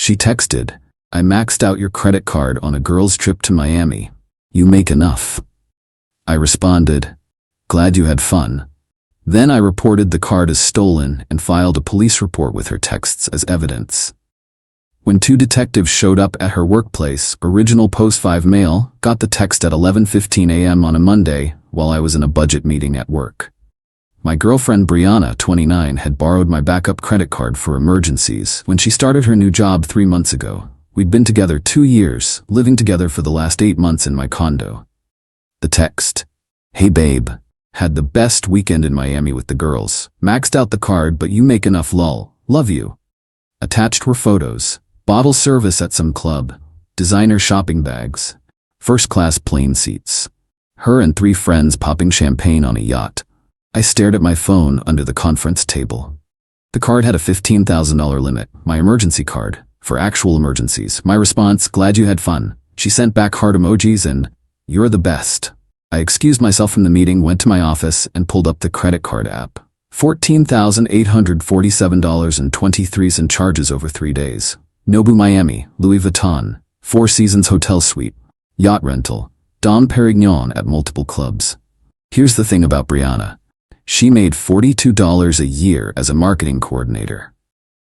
She texted, "I maxed out your credit card on a girl's trip to Miami. You make enough." I responded, "Glad you had fun." Then I reported the card as stolen and filed a police report with her texts as evidence. When 2 detectives showed up at her workplace, original Post 5 mail got the text at 11:15 a.m. on a Monday while I was in a budget meeting at work. My girlfriend Brianna, 29, had borrowed my backup credit card for emergencies when she started her new job 3 months ago. We'd been together 2 years, living together for the last 8 months in my condo. The text, "Hey babe, had the best weekend in Miami with the girls. Maxed out the card but you make enough lol. Love you." Attached were photos, bottle service at some club, designer shopping bags, first-class plane seats, her and 3 friends popping champagne on a yacht. I stared at my phone under the conference table. The card had a $15,000 limit, my emergency card, for actual emergencies. My response, "Glad you had fun." She sent back heart emojis and, "You're the best." I excused myself from the meeting, went to my office, and pulled up the credit card app. $14,847.23 in charges over 3 days. Nobu Miami, Louis Vuitton, 4 Seasons hotel suite, yacht rental, Dom Perignon at multiple clubs. Here's the thing about Brianna. She made $42 a year as a marketing coordinator.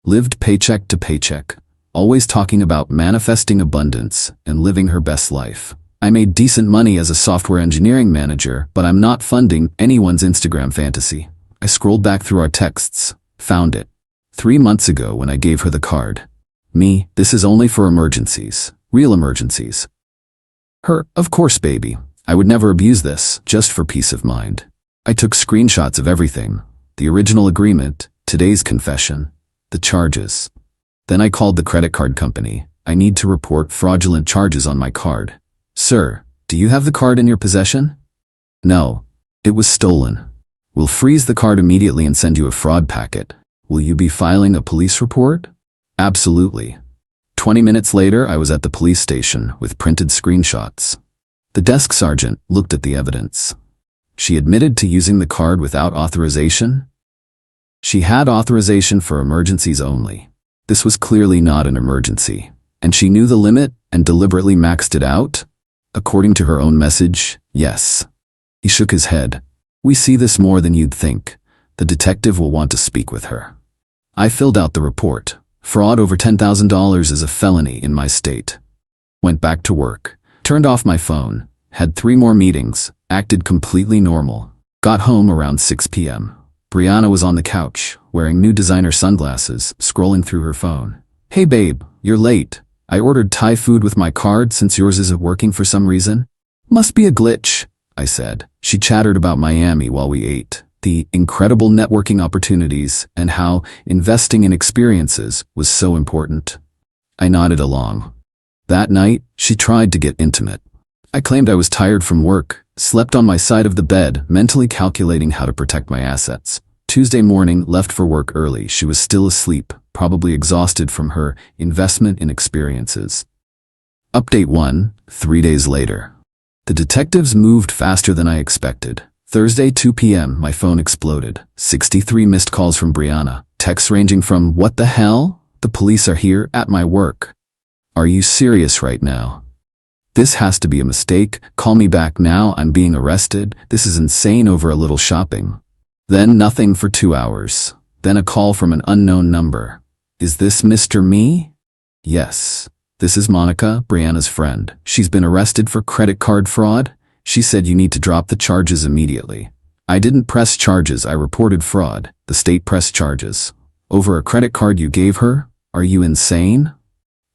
Lived paycheck to paycheck, always talking about manifesting abundance and living her best life. I made decent money as a software engineering manager, but I'm not funding anyone's Instagram fantasy. I scrolled back through our texts, found it. 3 months ago when I gave her the card. Me, "This is only for emergencies, real emergencies." Her, "Of course baby, I would never abuse this, just for peace of mind." I took screenshots of everything, the original agreement, today's confession, the charges. Then I called the credit card company. "I need to report fraudulent charges on my card." "Sir, do you have the card in your possession?" "No, it was stolen." "We'll freeze the card immediately and send you a fraud packet." "Will you be filing a police report?" "Absolutely." 20 minutes later, I was at the police station with printed screenshots. The desk sergeant looked at the evidence. She admitted to using the card without authorization. She had authorization for emergencies only. This was clearly not an emergency, and she knew the limit and deliberately maxed it out. According to her own message, yes. He shook his head. "We see this more than you'd think. The detective will want to speak with her." I filled out the report. Fraud over $10,000 is a felony in my state. Went back to work. Turned off my phone. Had 3 more meetings. Acted completely normal. Got home around 6 p.m. Brianna was on the couch, wearing new designer sunglasses, scrolling through her phone. "Hey babe, you're late. I ordered Thai food with my card since yours isn't working for some reason." "Must be a glitch," I said. She chattered about Miami while we ate, the incredible networking opportunities, and how investing in experiences was so important. I nodded along. That night, she tried to get intimate. I claimed I was tired from work, slept on my side of the bed, mentally calculating how to protect my assets. Tuesday morning, left for work early. She was still asleep, probably exhausted from her investment in experiences. Update 1, 3 days later. The detectives moved faster than I expected. Thursday, 2 p.m., my phone exploded. 63 missed calls from Brianna. Texts ranging from, "What the hell? The police are here at my work. Are you serious right now? This has to be a mistake. Call me back now. I'm being arrested. This is insane over a little shopping." Then nothing for 2 hours. Then a call from an unknown number. "Is this Mr. Me?" "Yes. This is Monica, Brianna's friend. She's been arrested for credit card fraud. She said you need to drop the charges immediately." I didn't press charges. I reported fraud. The state pressed charges. Over a credit card you gave her? Are you insane?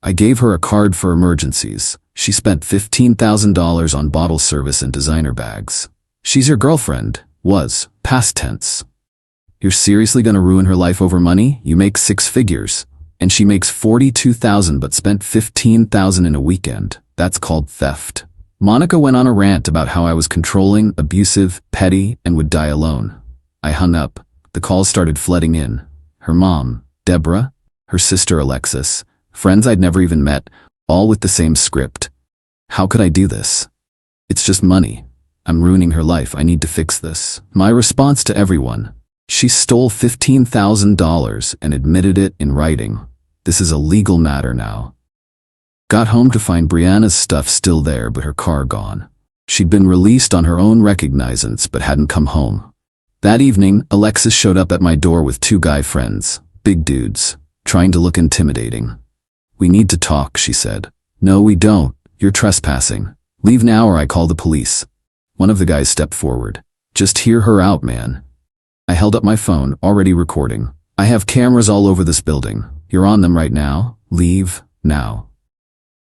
I gave her a card for emergencies. She spent $15,000 on bottle service and designer bags. She's your girlfriend. Was. Past tense. You're seriously gonna ruin her life over money? You make 6 figures. And she makes $42,000 but spent $15,000 in a weekend. That's called theft. Monica went on a rant about how I was controlling, abusive, petty, and would die alone. I hung up. The calls started flooding in. Her mom, Deborah, her sister Alexis, friends I'd never even met, all with the same script. How could I do this? It's just money. I'm ruining her life. I need to fix this. My response to everyone: she stole $15,000 and admitted it in writing. This is a legal matter now. Got home to find Brianna's stuff still there but her car gone. She'd been released on her own recognizance but hadn't come home. That evening, Alexis showed up at my door with 2 guy friends, big dudes, trying to look intimidating. "We need to talk," she said. "No, we don't. You're trespassing. Leave now or I call the police." One of the guys stepped forward. "Just hear her out, man." I held up my phone, already recording. "I have cameras all over this building. You're on them right now. Leave, now."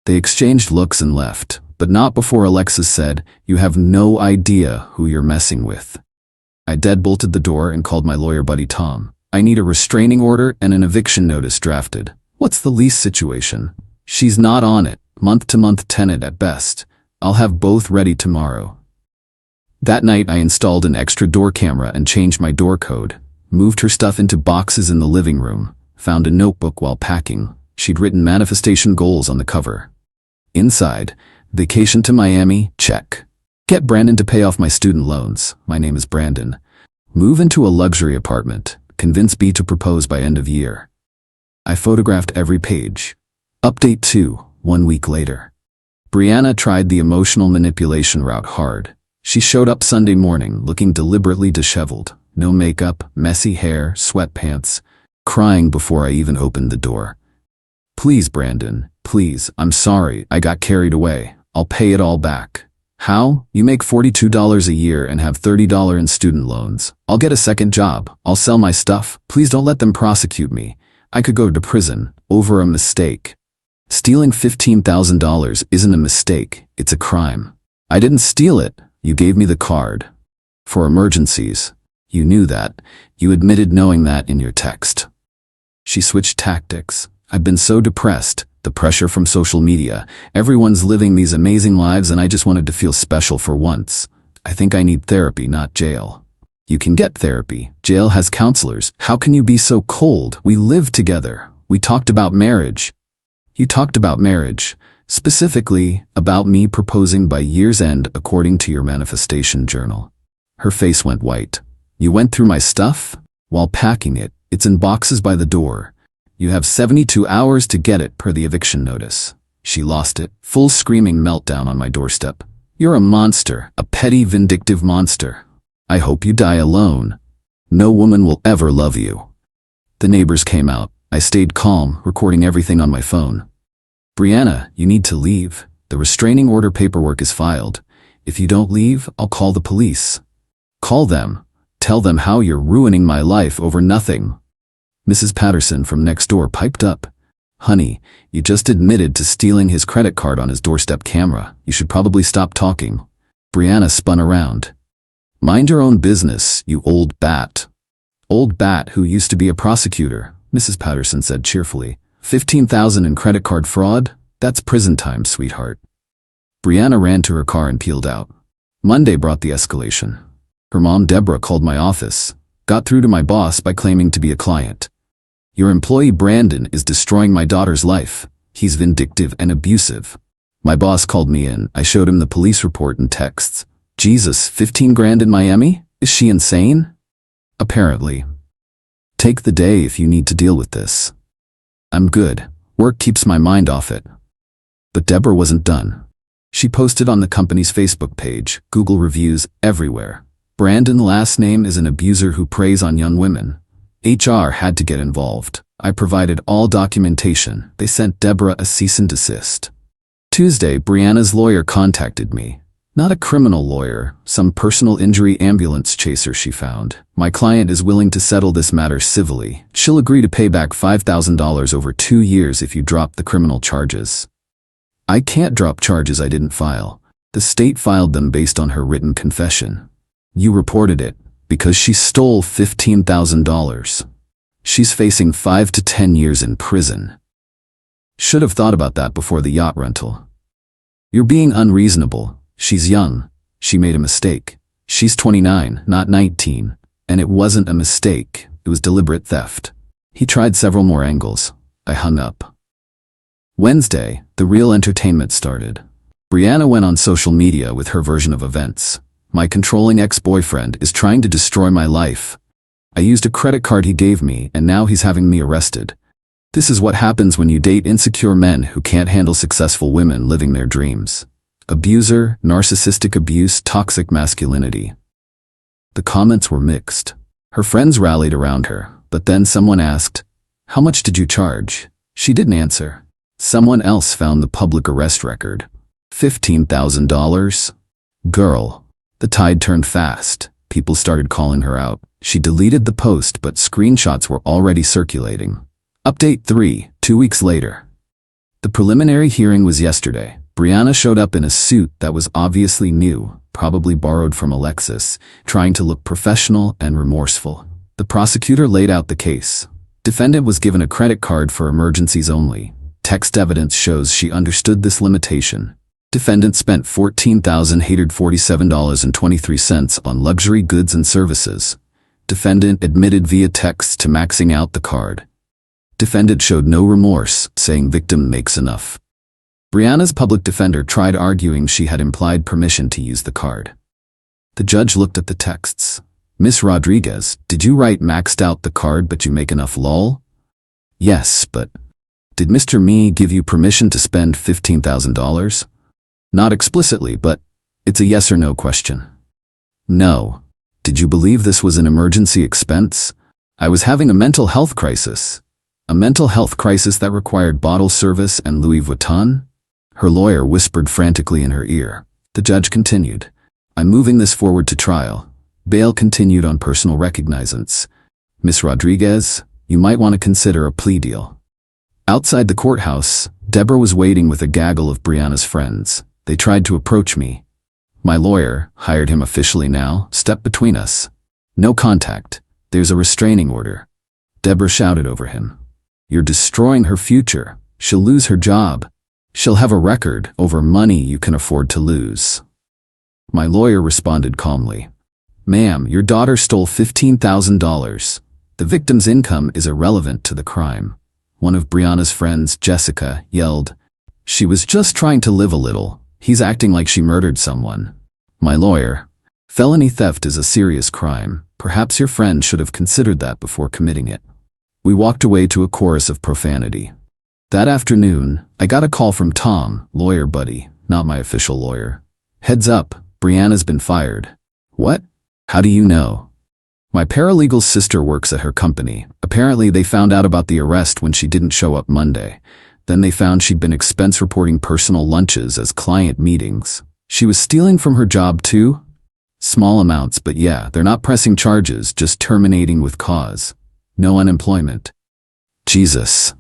They exchanged looks and left, but not before Alexis said, "You have no idea who you're messing with." I deadbolted the door and called my lawyer buddy Tom. "I need a restraining order and an eviction notice drafted." "What's the lease situation?" "She's not on it. Month-to-month tenant at best. I'll have both ready tomorrow." That night I installed an extra door camera and changed my door code, moved her stuff into boxes in the living room, found a notebook while packing. She'd written manifestation goals on the cover. Inside, vacation to Miami, check. Get Brandon to pay off my student loans. My name is Brandon. Move into a luxury apartment. Convince B to propose by end of year. I photographed every page. Update 2, 1 week later. Brianna tried the emotional manipulation route hard. She showed up Sunday morning looking deliberately disheveled. No makeup, messy hair, sweatpants, crying before I even opened the door. "Please, Brandon, please, I'm sorry, I got carried away. I'll pay it all back." "How? You make $42 a year and have $30 in student loans. I'll get a second job. I'll sell my stuff. Please don't let them prosecute me. I could go to prison over a mistake." Stealing $15,000 isn't a mistake, it's a crime. "I didn't steal it. You gave me the card. For emergencies. You knew that. You admitted knowing that in your text." She switched tactics. "I've been so depressed. The pressure from social media. Everyone's living these amazing lives and I just wanted to feel special for once. I think I need therapy, not jail." "You can get therapy. Jail has counselors. How can you be so cold? We lived together. We talked about marriage." "You talked about marriage. Specifically, about me proposing by year's end according to your manifestation journal." Her face went white. "You went through my stuff? While packing it. It's in boxes by the door. You have 72 hours to get it per the eviction notice." She lost it. Full screaming meltdown on my doorstep. "You're a monster, a petty, vindictive monster. I hope you die alone. No woman will ever love you." The neighbors came out. I stayed calm, recording everything on my phone. "Brianna, you need to leave. The restraining order paperwork is filed. If you don't leave, I'll call the police." "Call them. Tell them how you're ruining my life over nothing." Mrs. Patterson from next door piped up. "Honey, you just admitted to stealing his credit card on his doorstep camera. You should probably stop talking." Brianna spun around. "Mind your own business, you old bat." "Old bat who used to be a prosecutor," Mrs. Patterson said cheerfully. $15,000 in credit card fraud? That's prison time, sweetheart." Brianna ran to her car and peeled out. Monday brought the escalation. Her mom, Deborah, called my office. Got through to my boss by claiming to be a client. "Your employee Brandon is destroying my daughter's life. He's vindictive and abusive." My boss called me in. I showed him the police report and texts. "Jesus, 15 grand in Miami? Is she insane?" "Apparently." "Take the day if you need to deal with this." "I'm good. Work keeps my mind off it." But Deborah wasn't done. She posted on the company's Facebook page, Google reviews, everywhere. "Brandon last name is an abuser who preys on young women." HR had to get involved. I provided all documentation. They sent Deborah a cease and desist. Tuesday, Brianna's lawyer contacted me. Not a criminal lawyer, some personal injury ambulance chaser she found. "My client is willing to settle this matter civilly. She'll agree to pay back $5,000 over 2 years if you drop the criminal charges." I can't drop charges I didn't file. The state filed them based on her written confession. "You reported it because she stole $15,000. She's facing 5 to 10 years in prison." Should have thought about that before the yacht rental. "You're being unreasonable. She's young. She made a mistake. She's 29, not 19. And it wasn't a mistake. It was deliberate theft." He tried several more angles. I hung up. Wednesday, the real entertainment started. Brianna went on social media with her version of events. "My controlling ex-boyfriend is trying to destroy my life. I used a credit card he gave me and now he's having me arrested. This is what happens when you date insecure men who can't handle successful women living their dreams. Abuser, narcissistic abuse, toxic masculinity. The comments were mixed. Her friends rallied around her, but then someone asked, "How much did you charge?" She didn't answer. Someone else found the public arrest record. $15,000? Girl. The tide turned fast. People started calling her out. She deleted the post, but screenshots were already circulating. Update 3, 2 weeks later. The preliminary hearing was yesterday. Brianna showed up in a suit that was obviously new, probably borrowed from Alexis, trying to look professional and remorseful. The prosecutor laid out the case. Defendant was given a credit card for emergencies only. Text evidence shows she understood this limitation. Defendant spent $14,847.23 on luxury goods and services. Defendant admitted via text to maxing out the card. Defendant showed no remorse, saying victim makes enough. Brianna's public defender tried arguing she had implied permission to use the card. The judge looked at the texts. "Miss Rodriguez, did you write maxed out the card but you make enough lol?" "Yes, but..." "Did Mr. Me give you permission to spend $15,000? "Not explicitly, but it's a yes or no question." "No." "Did you believe this was an emergency expense?" "I was having a mental health crisis." "A mental health crisis that required bottle service and Louis Vuitton?" Her lawyer whispered frantically in her ear. The judge continued, "I'm moving this forward to trial." Bail continued on personal recognizance. "Miss Rodriguez, you might want to consider a plea deal." Outside the courthouse, Deborah was waiting with a gaggle of Brianna's friends. They tried to approach me. My lawyer, hired him officially now, stepped between us. "No contact. There's a restraining order." Deborah shouted over him. "You're destroying her future. She'll lose her job. She'll have a record over money you can afford to lose." My lawyer responded calmly. "Ma'am, your daughter stole $15,000. The victim's income is irrelevant to the crime." One of Brianna's friends, Jessica, yelled, "She was just trying to live a little. He's acting like she murdered someone." My lawyer, "Felony theft is a serious crime. Perhaps your friend should have considered that before committing it." We walked away to a chorus of profanity. That afternoon, I got a call from Tom, lawyer buddy, not my official lawyer. "Heads up, Brianna's been fired." "What? How do you know?" "My paralegal's sister works at her company. Apparently they found out about the arrest when she didn't show up Monday. Then they found she'd been expense reporting personal lunches as client meetings. She was stealing from her job too?" "Small amounts, but yeah, they're not pressing charges, just terminating with cause. No unemployment." Jesus.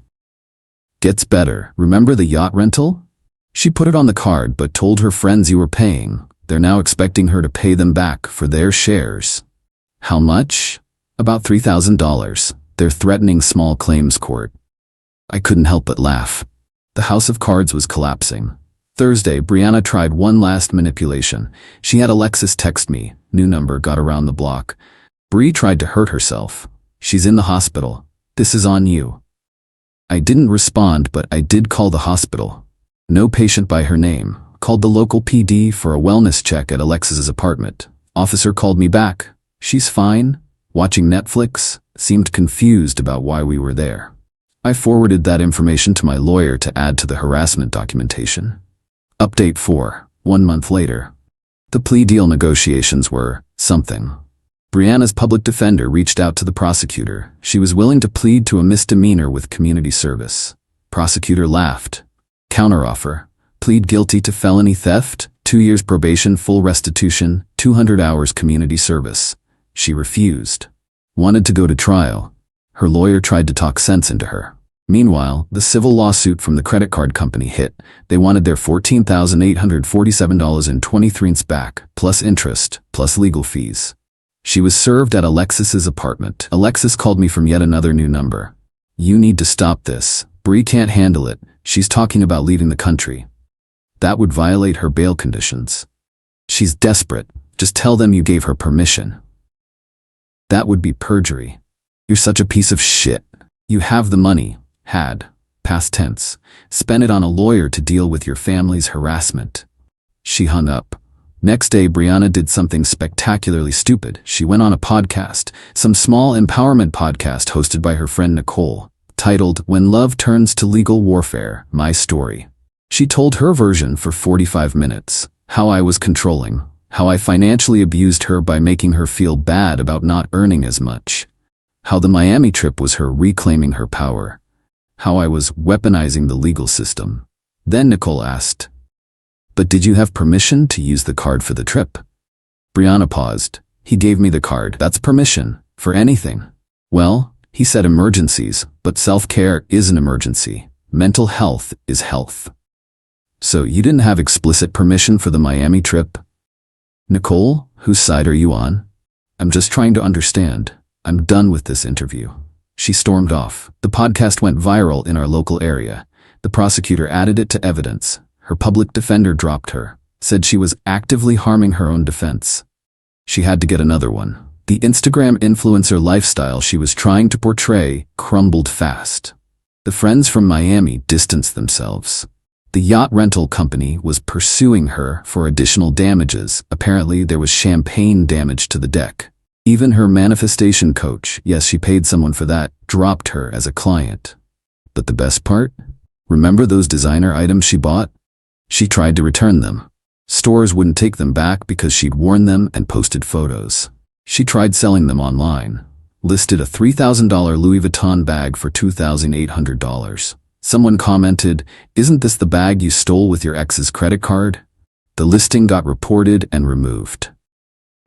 Gets better. Remember the yacht rental? She put it on the card but told her friends you were paying. They're now expecting her to pay them back for their shares. How much? About $3,000. They're threatening small claims court. I couldn't help but laugh. The house of cards was collapsing. Thursday, Brianna tried one last manipulation. She had Alexis text me. New number got around the block. "Bree tried to hurt herself. She's in the hospital. This is on you." I didn't respond, but I did call the hospital. No patient by her name. Called the local PD for a wellness check at Alexis's apartment. Officer called me back. "She's fine. Watching Netflix." Seemed confused about why we were there. I forwarded that information to my lawyer to add to the harassment documentation. Update 4, 1 month later. The plea deal negotiations were something. Brianna's public defender reached out to the prosecutor. She was willing to plead to a misdemeanor with community service. Prosecutor laughed. Counteroffer: plead guilty to felony theft, 2 years probation, full restitution, 200 hours community service. She refused. Wanted to go to trial. Her lawyer tried to talk sense into her. Meanwhile, the civil lawsuit from the credit card company hit. They wanted their $14,847.23 back, plus interest, plus legal fees. She was served at Alexis's apartment. Alexis called me from yet another new number. "You need to stop this. Bree can't handle it. She's talking about leaving the country." That would violate her bail conditions. "She's desperate. Just tell them you gave her permission." That would be perjury. "You're such a piece of shit. You have the money. Had. Past tense. Spent it on a lawyer to deal with your family's harassment." She hung up. Next day, Brianna did something spectacularly stupid. She went on a podcast, some small empowerment podcast hosted by her friend Nicole. titled When Love Turns to Legal Warfare, My Story. She told her version for 45 minutes, how I was controlling, how I financially abused her by making her feel bad about not earning as much, how the Miami trip was her reclaiming her power, how I was weaponizing the legal system. Then Nicole asked, "But did you have permission to use the card for the trip?" Brianna paused. "He gave me the card. That's permission. For anything." "Well," he said, "emergencies, but self-care is an emergency. Mental health is health." "So you didn't have explicit permission for the Miami trip?" "Nicole, whose side are you on? I'm just trying to understand. I'm done with this interview." She stormed off. The podcast went viral in our local area. The prosecutor added it to evidence. Her public defender dropped her, said she was actively harming her own defense. She had to get another one. The Instagram influencer lifestyle she was trying to portray crumbled fast. The friends from Miami distanced themselves. The yacht rental company was pursuing her for additional damages. Apparently, there was champagne damage to the deck. Even her manifestation coach, yes, she paid someone for that, dropped her as a client. But the best part? Remember those designer items she bought? She tried to return them. Stores wouldn't take them back because she'd worn them and posted photos. She tried selling them online. Listed a $3,000 Louis Vuitton bag for $2,800. Someone commented, "Isn't this the bag you stole with your ex's credit card?" The listing got reported and removed.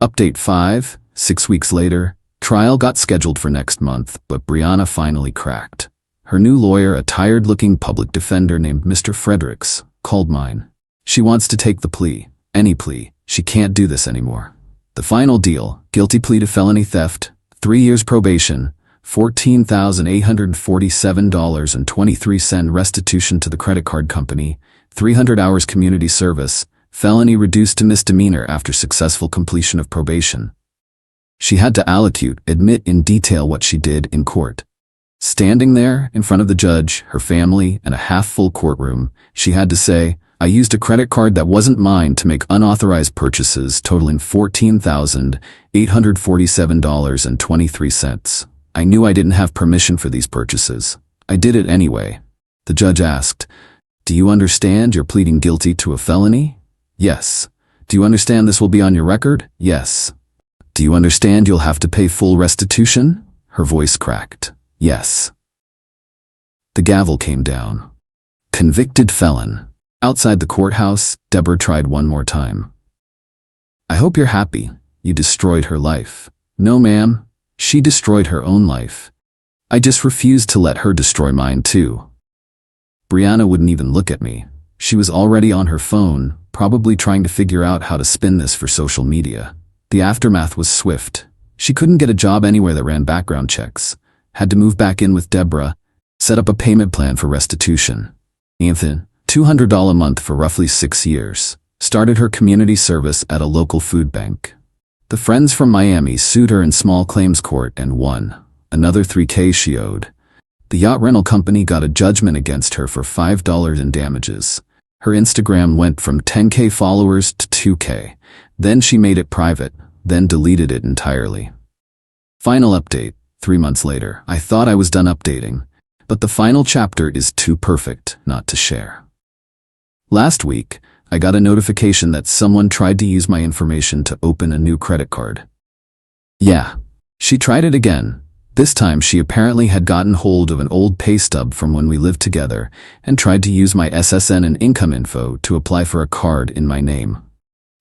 Update 5, 6 weeks later, trial got scheduled for next month, but Brianna finally cracked. Her new lawyer, a tired-looking public defender named Mr. Fredericks, called mine. She wants to take the plea, any plea. She can't do this anymore. The final deal, guilty plea to felony theft, 3 years probation, $14,847.23 restitution to the credit card company, 300 hours community service, felony reduced to misdemeanor after successful completion of probation. She had to allocute, admit in detail what she did in court. Standing there in front of the judge, her family, and a half-full courtroom, she had to say, "I used a credit card that wasn't mine to make unauthorized purchases totaling $14,847.23. I knew I didn't have permission for these purchases. I did it anyway." The judge asked, "Do you understand you're pleading guilty to a felony?" "Yes." "Do you understand this will be on your record?" "Yes." "Do you understand you'll have to pay full restitution?" Her voice cracked. "Yes." The gavel came down. Convicted felon. Outside the courthouse, Deborah tried one more time. "I hope you're happy. You destroyed her life." "No, ma'am. She destroyed her own life. I just refused to let her destroy mine too." Brianna wouldn't even look at me. She was already on her phone, probably trying to figure out how to spin this for social media. The aftermath was swift. She couldn't get a job anywhere that ran background checks. Had to move back in with Deborah, set up a payment plan for restitution. Anthony, $200 a month for roughly 6 years. Started her community service at a local food bank. The friends from Miami sued her in small claims court and won. Another $3K she owed. The yacht rental company got a judgment against her for $5 in damages. Her Instagram went from 10K followers to 2K. Then she made it private, then deleted it entirely. Final update, 3 months later. I thought I was done updating, but the final chapter is too perfect not to share. Last week, I got a notification that someone tried to use my information to open a new credit card. Yeah, she tried it again. This time she apparently had gotten hold of an old pay stub from when we lived together and tried to use my SSN and income info to apply for a card in my name.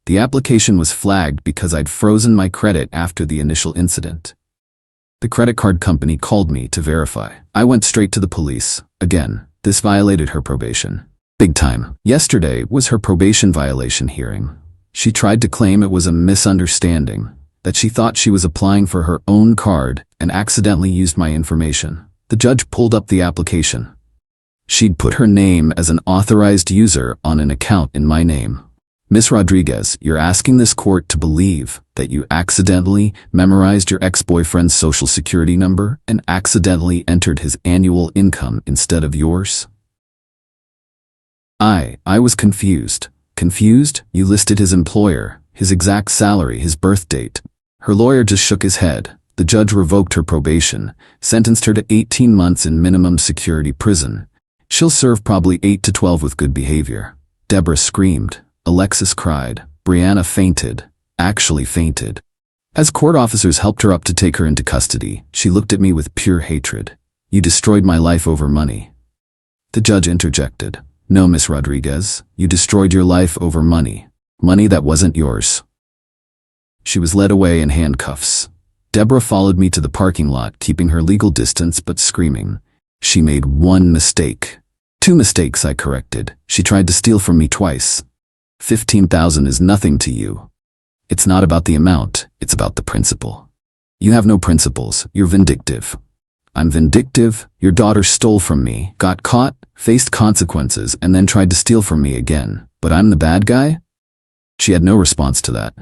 The application was flagged because I'd frozen my credit after the initial incident. The credit card company called me to verify. I went straight to the police. Again, this violated her probation. Big time. Yesterday was her probation violation hearing. She tried to claim it was a misunderstanding, that she thought she was applying for her own card and accidentally used my information. The judge pulled up the application. She'd put her name as an authorized user on an account in my name. "Miss Rodriguez, you're asking this court to believe that you accidentally memorized your ex-boyfriend's social security number and accidentally entered his annual income instead of yours?" I was confused. Confused? You listed his employer, his exact salary, his birth date. Her lawyer just shook his head. The judge revoked her probation, sentenced her to 18 months in minimum security prison. She'll serve probably 8 to 12 with good behavior. Deborah screamed. Alexis cried. Brianna fainted. Actually fainted. As court officers helped her up to take her into custody, she looked at me with pure hatred. You destroyed my life over money. The judge interjected. No, Miss Rodriguez, you destroyed your life over money. Money that wasn't yours. She was led away in handcuffs. Deborah followed me to the parking lot, keeping her legal distance but screaming. She made one mistake. 2 mistakes, I corrected. She tried to steal from me twice. 15,000 is nothing to you. It's not about the amount, it's about the principle. You have no principles, you're vindictive. I'm vindictive. Your daughter stole from me, got caught, faced consequences, and then tried to steal from me again. But I'm the bad guy? She had no response to that.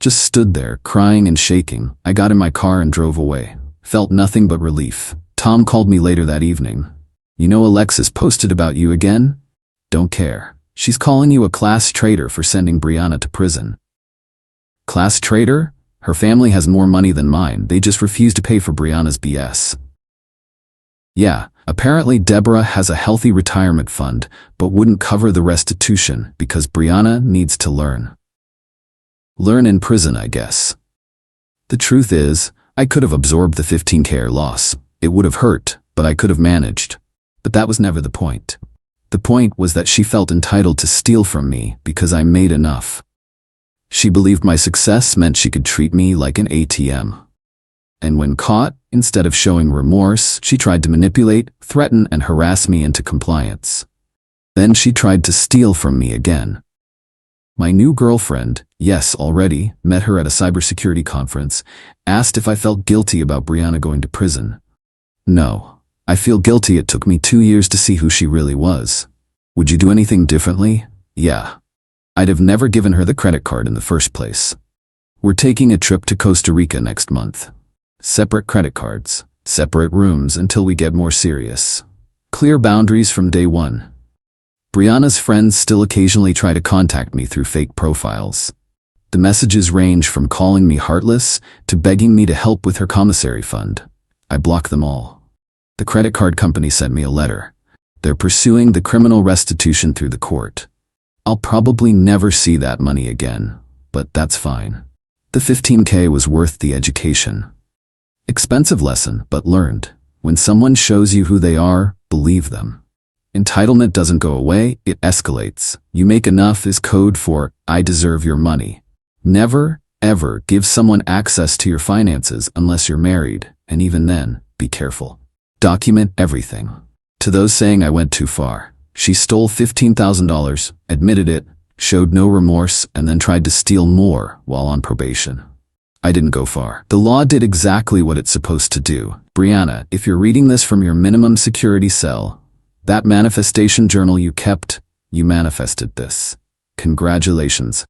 Just stood there, crying and shaking. I got in my car and drove away. Felt nothing but relief. Tom called me later that evening. You know Alexis posted about you again? Don't care. She's calling you a class traitor for sending Brianna to prison. Class traitor? Her family has more money than mine. They just refuse to pay for Brianna's BS. Yeah, apparently Deborah has a healthy retirement fund, but wouldn't cover the restitution because Brianna needs to learn. Learn in prison, I guess. The truth is, I could have absorbed the 15K loss. It would have hurt, but I could have managed. But that was never the point. The point was that she felt entitled to steal from me because I made enough. She believed my success meant she could treat me like an ATM. And when caught, instead of showing remorse, she tried to manipulate, threaten, and harass me into compliance. Then she tried to steal from me again. My new girlfriend, yes, already, met her at a cybersecurity conference, asked if I felt guilty about Brianna going to prison. No, I feel guilty. It took me 2 years to see who she really was. Would you do anything differently? Yeah. I'd have never given her the credit card in the first place. We're taking a trip to Costa Rica next month. Separate credit cards, separate rooms until we get more serious. Clear boundaries from day one. Brianna's friends still occasionally try to contact me through fake profiles. The messages range from calling me heartless to begging me to help with her commissary fund. I block them all. The credit card company sent me a letter. They're pursuing the criminal restitution through the court. I'll probably never see that money again, but that's fine. The 15K was worth the education. Expensive lesson, but learned. When someone shows you who they are, believe them. Entitlement doesn't go away, it escalates. You make enough is code for, I deserve your money. Never, ever give someone access to your finances unless you're married, and even then, be careful. Document everything. To those saying I went too far, she stole $15,000, admitted it, showed no remorse, and then tried to steal more while on probation. I didn't go far. The law did exactly what it's supposed to do. Brianna, if you're reading this from your minimum security cell, that manifestation journal you kept, you manifested this. Congratulations.